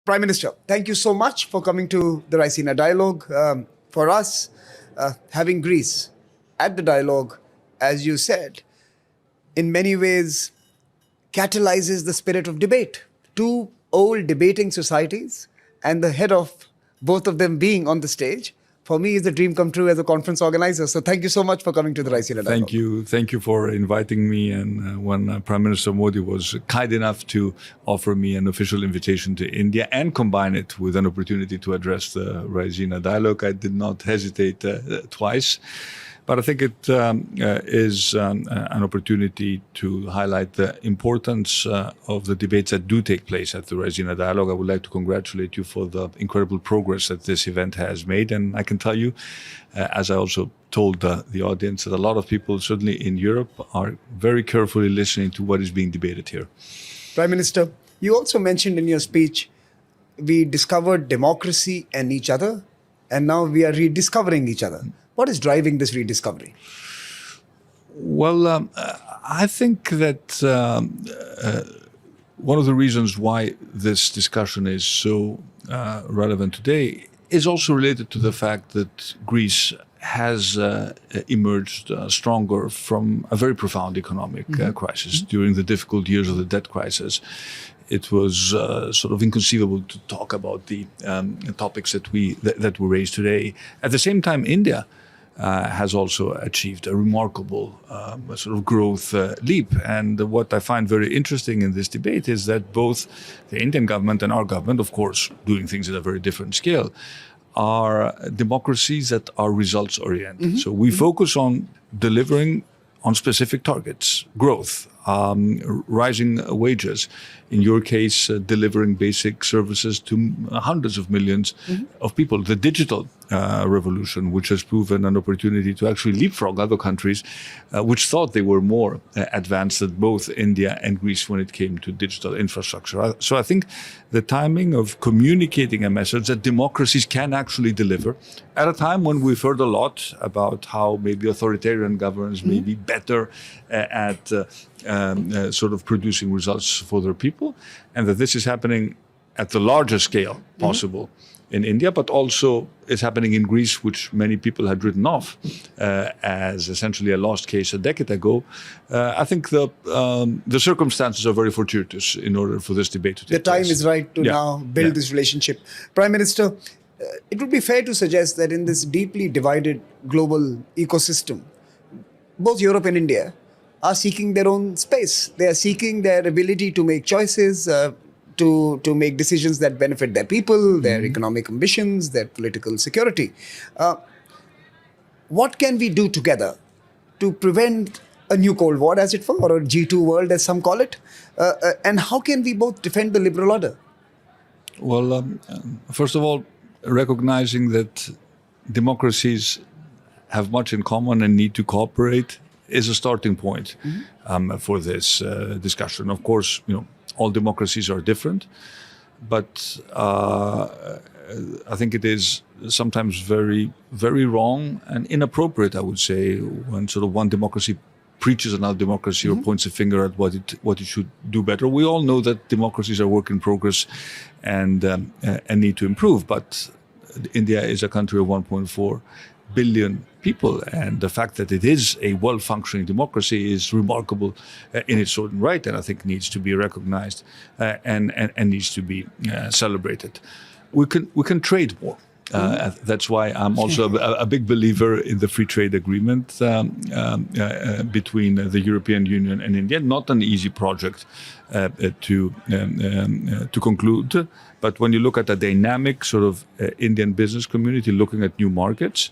Prime Minister, thank you so much for coming to the Raisina Dialogue. For us, having Greece at the dialogue, as you said, in many ways catalyzes the spirit of debate. Two old debating societies and the head of both of them being on the stage, for me, is a dream come true as a conference organizer. So thank you so much for coming to the Raisina Dialogue. Thank you for inviting me. And when Prime Minister Modi was kind enough to offer me an official invitation to India and combine it with an opportunity to address the Raisina Dialogue, I did not hesitate twice. But I think it is an opportunity to highlight the importance of the debates that do take place at the Raisina Dialogue. I would like to congratulate you for the incredible progress that this event has made. And I can tell you, as I also told the audience, that a lot of people, certainly in Europe, are very carefully listening to what is being debated here. Prime Minister, you also mentioned in your speech, we discovered democracy and each other, and now we are rediscovering each other. What is driving this rediscovery? Well, I think that one of the reasons why this discussion is so relevant today is also related to the fact that Greece has emerged stronger from a very profound economic crisis. During the difficult years of the debt crisis, it was sort of inconceivable to talk about the topics that we raised today. At the same time, India has also achieved a remarkable sort of growth leap. And what I find very interesting in this debate is that both the Indian government and our government, of course, doing things at a very different scale, are democracies that are results oriented. So we focus on delivering on specific targets, growth, rising wages, in your case, delivering basic services to hundreds of millions of people. The digital revolution, which has proven an opportunity to actually leapfrog other countries, which thought they were more advanced than both India and Greece when it came to digital infrastructure. So I think the timing of communicating a message that democracies can actually deliver at a time when we've heard a lot about how maybe authoritarian governments may be better at sort of producing results for their people, and that this is happening at the largest scale possible in India, but also is happening in Greece, which many people had written off as essentially a lost case a decade ago. I think the circumstances are very fortuitous in order for this debate to take place. The time is right to now build this relationship. Prime Minister, it would be fair to suggest that in this deeply divided global ecosystem, both Europe and India are seeking their own space. They are seeking their ability to make choices, to make decisions that benefit their people, their economic ambitions, their political security. What can we do together to prevent a new Cold War, as it were, or a G2 world, as some call it? And how can we both defend the liberal order? Well, first of all, recognizing that democracies have much in common and need to cooperate is a starting point for this discussion. Of course, all democracies are different, but I think it is sometimes very, very wrong and inappropriate, I would say, when sort of one democracy preaches another democracy or points a finger at what it should do better. We all know that democracies are work in progress and need to improve, but India is a country of 1.4 billion people, and the fact that it is a well-functioning democracy is remarkable in its own right, and I think needs to be recognized and needs to be celebrated. We can trade more. That's why I'm also a big believer in the free trade agreement between the European Union and India. Not an easy project to conclude, but when you look at a dynamic sort of Indian business community looking at new markets,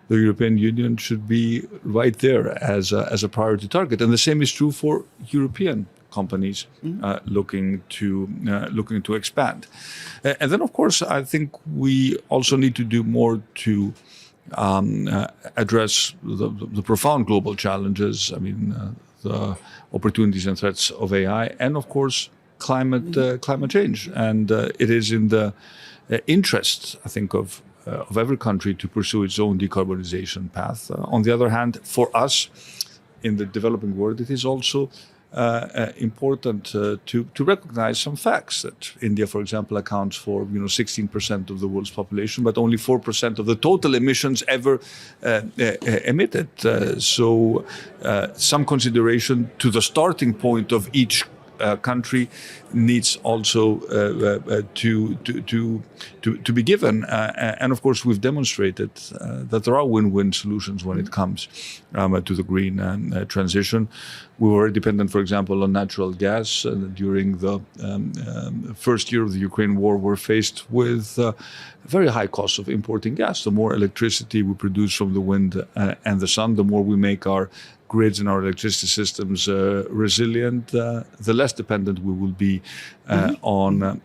the European Union should be right there as a priority target, and the same is true for European companies looking to expand. And then, of course, I think we also need to do more to address the profound global challenges. I mean, the opportunities and threats of AI, and of course, climate change. And it is in the interest, I think, of every country to pursue its own decarbonization path. On the other hand, for us in the developing world, it is also important to recognize some facts that India, for example, accounts for 16% of the world's population, but only 4% of the total emissions ever emitted. So some consideration to the starting point of each country needs also to be given, and of course we've demonstrated that there are win-win solutions when it comes to the green transition. We were dependent, for example, on natural gas during the first year of the Ukraine war. We're faced with very high costs of importing gas. The more electricity we produce from the wind and the sun, the more we make our grids and our electricity systems resilient, the less dependent we will be on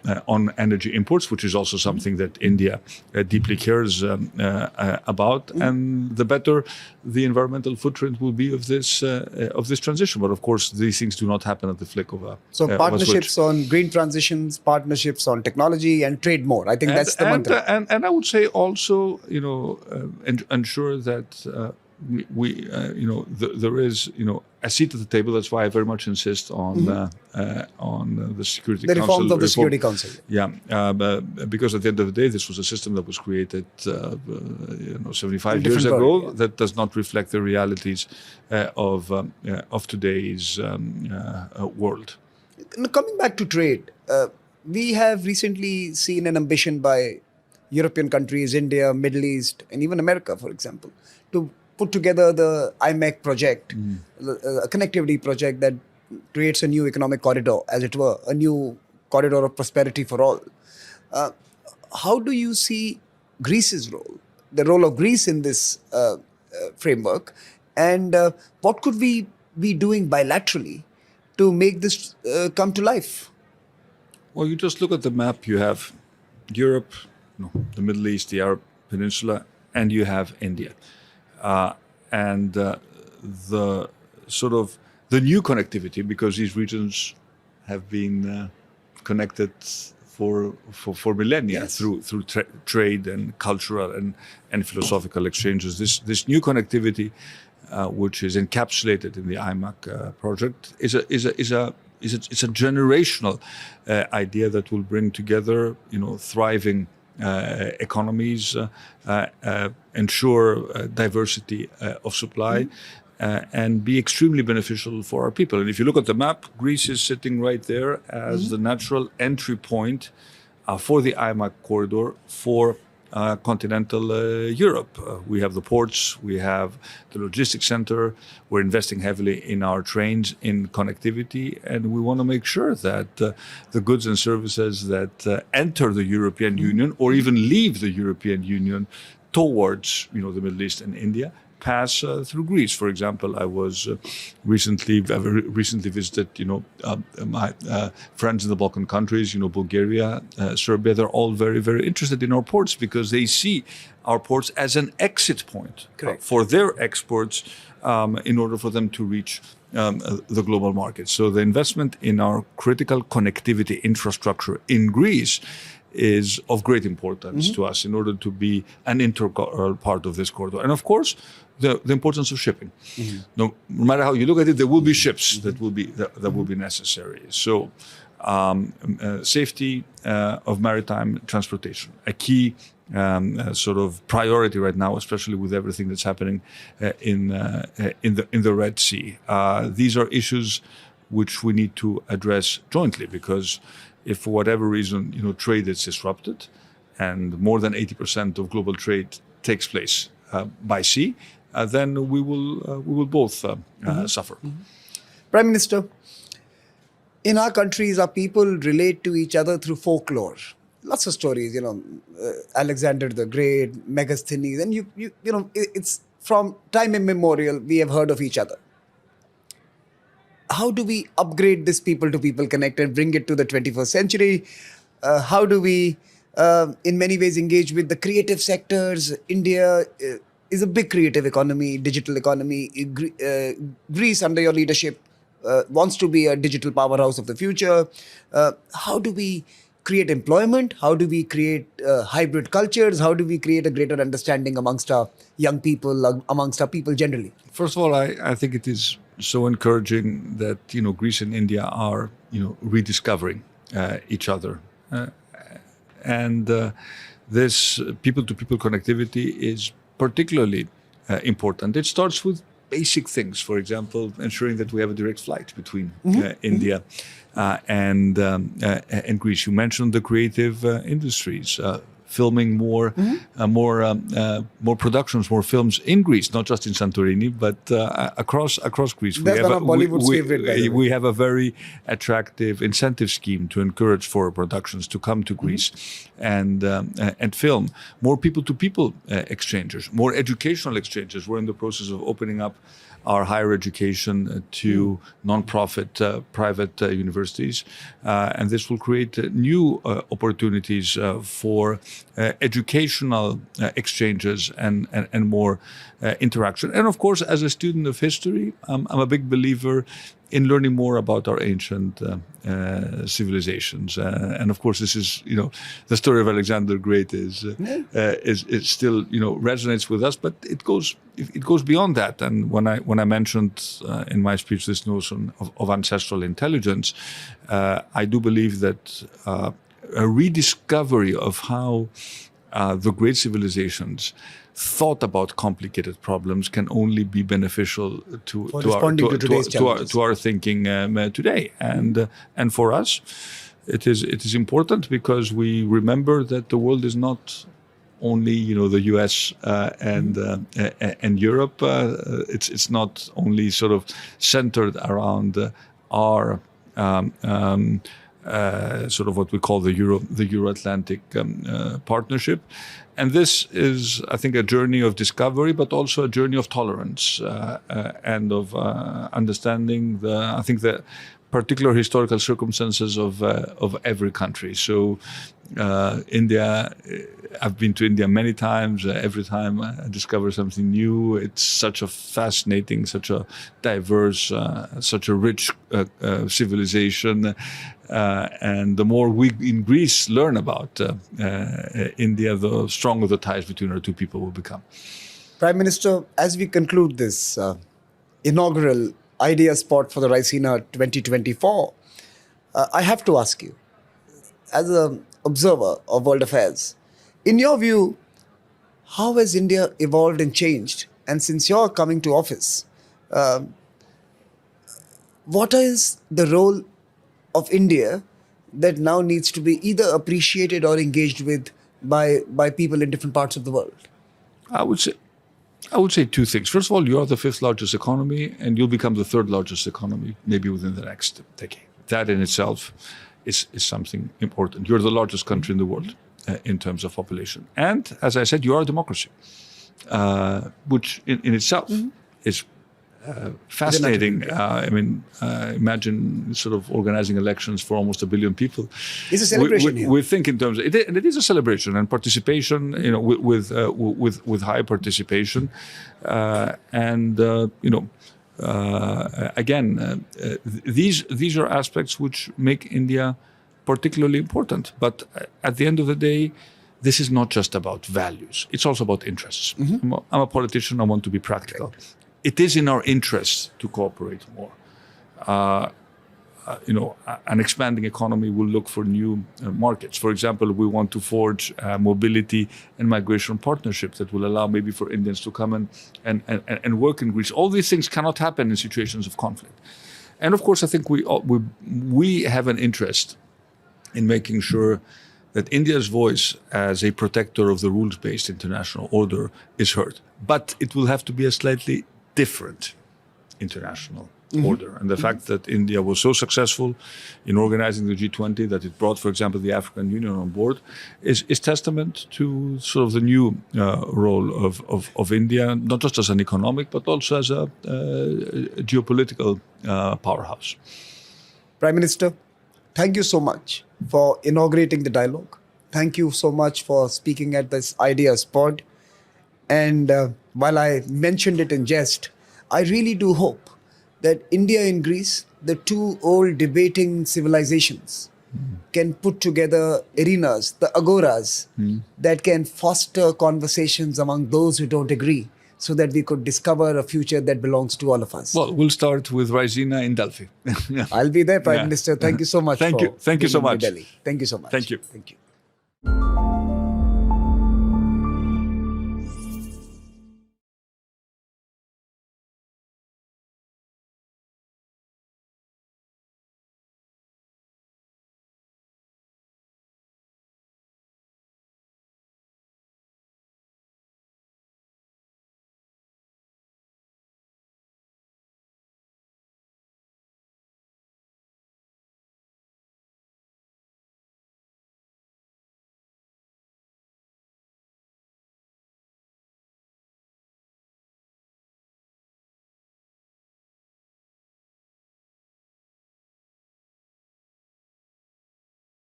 energy imports, which is also something that India deeply cares about, and the better the environmental footprint will be of this transition. But of course, these things do not happen at the flick of a partnerships on green transitions, partnerships on technology, and trade more. I think that's the mantra. And I would say also, ensure that there is, a seat at the table. That's why I very much insist on the Security Council. The reforms of the Security Council. Yeah, because at the end of the day, this was a system that was created, 75 years ago that does not reflect the realities of today's world. Coming back to trade, we have recently seen an ambition by European countries, India, Middle East, and even America, for example, to put together the IMEC project, a connectivity project that creates a new economic corridor, as it were, a new corridor of prosperity for all. How do you see Greece's role, the role of Greece in this framework, and what could we be doing bilaterally to make this come to life? Well, you just look at the map. You have Europe, the Middle East, the Arab Peninsula, and you have India. And the sort of the new connectivity, because these regions have been connected for millennia through trade and cultural and philosophical exchanges. This new connectivity, which is encapsulated in the IMAC project, is a generational idea that will bring together thriving economies, ensure diversity of supply, and be extremely beneficial for our people. And if you look at the map, Greece is sitting right there as the natural entry point for the IMAC corridor for continental Europe. We have the ports, we have the logistics center, we're investing heavily in our trains, in connectivity, and we want to make sure that the goods and services that enter the European Union or even leave the European Union towards the Middle East and India pass through Greece. For example, I was recently visited, my friends in the Balkan countries, Bulgaria, Serbia. They're all very, very interested in our ports because they see our ports as an exit point for their exports in order for them to reach the global market. So the investment in our critical connectivity infrastructure in Greece is of great importance to us in order to be an integral part of this corridor. And of course, the importance of shipping. No matter how you look at it, there will be ships that will be necessary. So safety of maritime transportation, a key sort of priority right now, especially with everything that's happening in the Red Sea. These are issues which we need to address jointly, because if for whatever reason trade is disrupted, and more than 80% of global trade takes place by sea, then we will both suffer. Prime Minister, in our countries, our people relate to each other through folklore. Lots of stories, Alexander the Great, Megasthenes, and it's from time immemorial we have heard of each other. How do we upgrade this people-to-people connect and bring it to the 21st century? How do we, in many ways, engage with the creative sectors? India is a big creative economy, digital economy. Greece, under your leadership, wants to be a digital powerhouse of the future. How do we create employment? How do we create hybrid cultures? How do we create a greater understanding amongst our young people, amongst our people generally? First of all, I think it is so encouraging that Greece and India are rediscovering each other, and this people-to-people connectivity is particularly important. It starts with basic things, for example, ensuring that we have a direct flight between India and Greece. You mentioned the creative industries. Filming more productions, more films in Greece, not just in Santorini, but across Greece. That's one of Bollywood's favorite, by the way. We have a very attractive incentive scheme to encourage foreign productions to come to Greece and film. More people-to-people exchanges, more educational exchanges. We're in the process of opening up our higher education to non-profit private universities. And this will create new opportunities for educational exchanges and more interaction. And of course, as a student of history, I'm a big believer in learning more about our ancient civilizations. And of course, this is, the story of Alexander the Great is still, resonates with us, but it goes beyond that. And when I mentioned in my speech this notion of ancestral intelligence, I do believe that a rediscovery of how the great civilizations thought about complicated problems can only be beneficial to our thinking today. And for us, it is important because we remember that the world is not only the U.S. and Europe. It's not only sort of centered around our sort of what we call the Euro-Atlantic partnership. And this is, I think, a journey of discovery, but also a journey of tolerance and of understanding the particular historical circumstances of every country. So India, I've been to India many times. Every time I discover something new. It's such a fascinating, such a diverse, such a rich civilization. And the more we in Greece learn about India, the stronger the ties between our two people will become. Prime Minister, as we conclude this inaugural Idea Spot for the Raisina 2024, I have to ask you, as an observer of world affairs, in your view, how has India evolved and changed? And since you're coming to office, what is the role of India that now needs to be either appreciated or engaged with by people in different parts of the world? I would say two things. First of all, you are the fifth largest economy, and you'll become the third largest economy maybe within the next decade. That in itself is something important. You're the largest country in the world in terms of population. And as I said, you are a democracy, which in itself is fascinating. Imagine sort of organizing elections for almost 1 billion people. It's a celebration here. We think in terms of it, and it is a celebration and participation. With high participation, these are aspects which make India particularly important. But at the end of the day, this is not just about values. It's also about interests. I'm a politician. I want to be practical. It is in our interest to cooperate more. An expanding economy will look for new markets. For example, we want to forge mobility and migration partnerships that will allow maybe for Indians to come and work in Greece. All these things cannot happen in situations of conflict. And of course, I think we have an interest in making sure that India's voice as a protector of the rules-based international order is heard. But it will have to be a slightly different international order. And the fact that India was so successful in organizing the G20 that it brought, for example, the African Union on board is testament to sort of the new role of India, not just as an economic, but also as a geopolitical powerhouse. Prime Minister, thank you so much for inaugurating the dialogue. Thank you so much for speaking at this Ideas Pod. And while I mentioned it in jest, I really do hope that India and Greece, the two old debating civilizations, can put together arenas, the agoras, that can foster conversations among those who don't agree, so that we could discover a future that belongs to all of us. Well, we'll start with Raisina in Delphi. I'll be there, Prime Yeah. Minister. Thank you so much. Thank for you. Thank you so being in much. New Delhi. Thank you so much. Thank you. Thank you.